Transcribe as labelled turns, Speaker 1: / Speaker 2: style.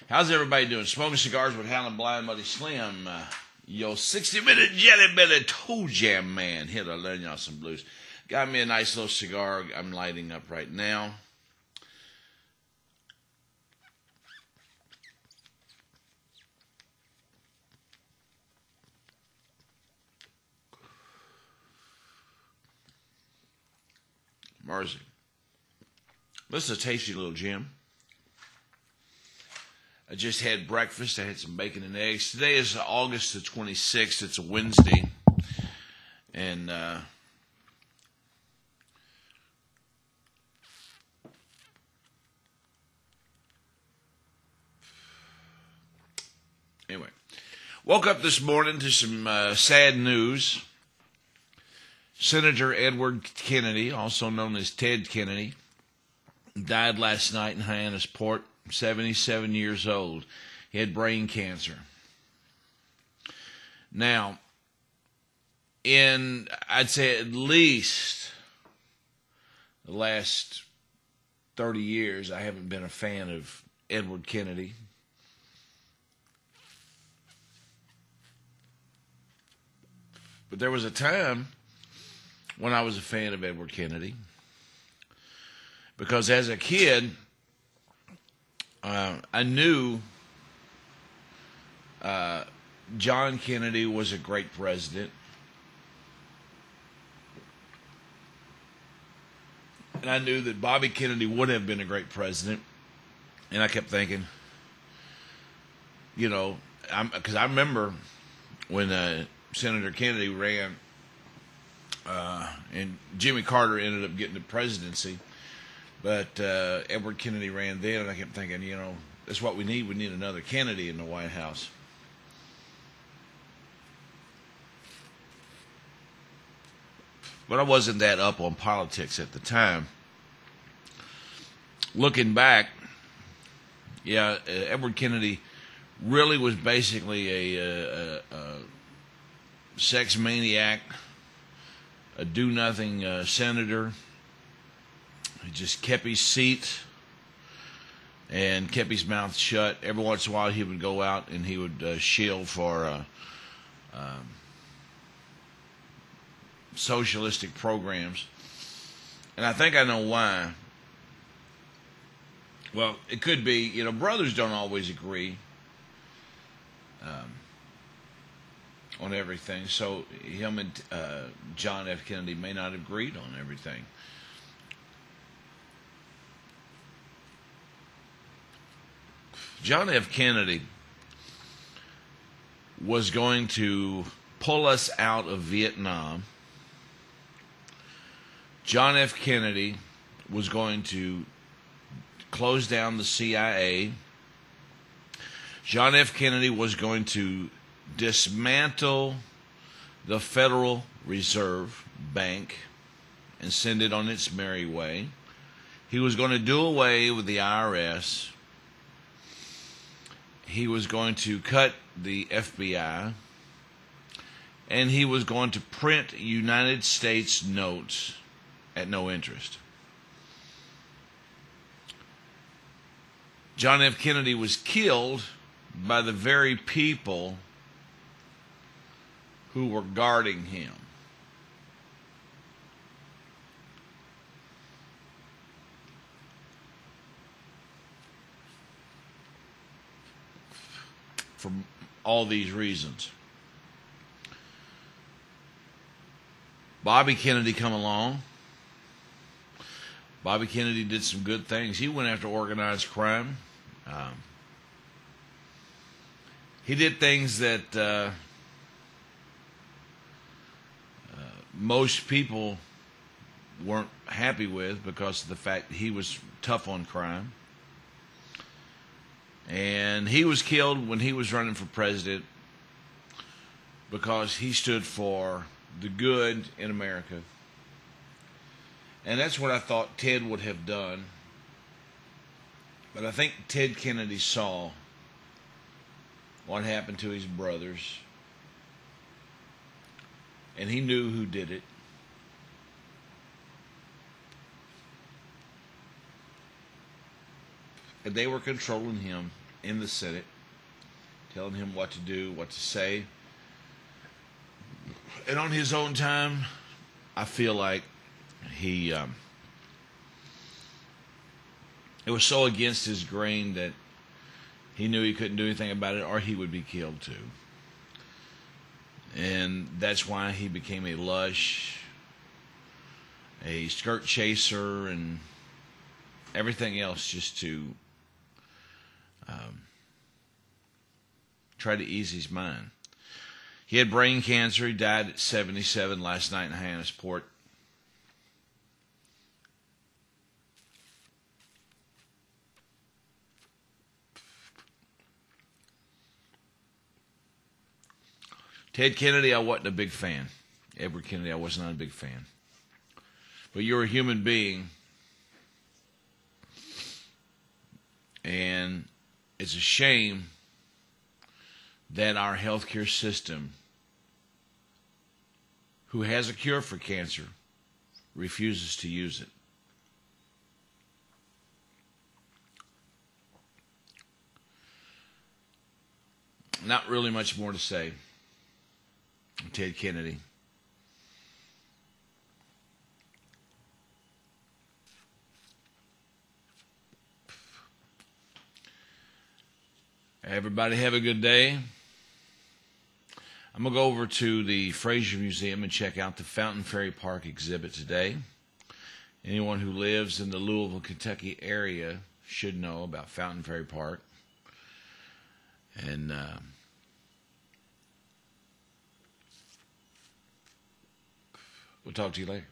Speaker 1: How's everybody doing? Smoking Cigars with Howlinblind, Buddy Slim. Yo, 60-minute jelly belly toe jam man. Here to learn y'all some blues. Got me a nice little cigar I'm lighting up right now. Mercy. This is a tasty little gem. I just had breakfast. I had some bacon and eggs. Today is August the 26th. It's a Wednesday. And anyway, woke up this morning to some sad news. Senator Edward Kennedy, also known as Ted Kennedy, died last night in Hyannisport, 77 years old. He had brain cancer. Now, in, I'd say at least the last 30 years, I haven't been a fan of Edward Kennedy. But there was a time when I was a fan of Edward Kennedy, because as a kid, I knew John Kennedy was a great president, and I knew that Bobby Kennedy would have been a great president, and I kept thinking, you know, because I remember when Senator Kennedy ran, and Jimmy Carter ended up getting the presidency. But Edward Kennedy ran then, and I kept thinking, you know, that's what we need. We need another Kennedy in the White House. But I wasn't that up on politics at the time. Looking back, yeah, Edward Kennedy really was basically a sex maniac, a do-nothing senator. He just kept his seat and kept his mouth shut. Every once in a while he would go out and he would shield for socialistic programs. And I think I know why. Well, it could be, you know, brothers don't always agree on everything. So him and John F. Kennedy may not have agreed on everything. John F. Kennedy was going to pull us out of Vietnam. John F. Kennedy was going to close down the CIA. John F. Kennedy was going to dismantle the Federal Reserve Bank and send it on its merry way. He was going to do away with the IRS. He was going to cut the FBI, and he was going to print United States notes at no interest. John F. Kennedy was killed by the very people who were guarding him. For all these reasons. Bobby Kennedy come along. Bobby Kennedy did some good things. He went after organized crime. He did things that most people weren't happy with because of the fact that he was tough on crime. And he was killed when he was running for president because he stood for the good in America. And that's what I thought Ted would have done. But I think Ted Kennedy saw what happened to his brothers. And he knew who did it. And they were controlling him. in the Senate, telling him what to do, what to say. And on his own time, I feel like he it was so against his grain that he knew he couldn't do anything about it, or he would be killed too. And that's why he became a lush, a skirt chaser, and everything else, just to try to ease his mind. He had brain cancer. He died at 77 last night in Hyannisport. Ted Kennedy, I wasn't a big fan. Edward Kennedy, I was not a big fan. But you're a human being, and it's a shame that our healthcare system, who has a cure for cancer, refuses to use it. Not really much more to say. Ted Kennedy. Everybody have a good day. I'm going to go over to the Fraser Museum and check out the Fountain Ferry Park exhibit today. Anyone who lives in the Louisville, Kentucky area should know about Fountain Ferry Park. And we'll talk to you later.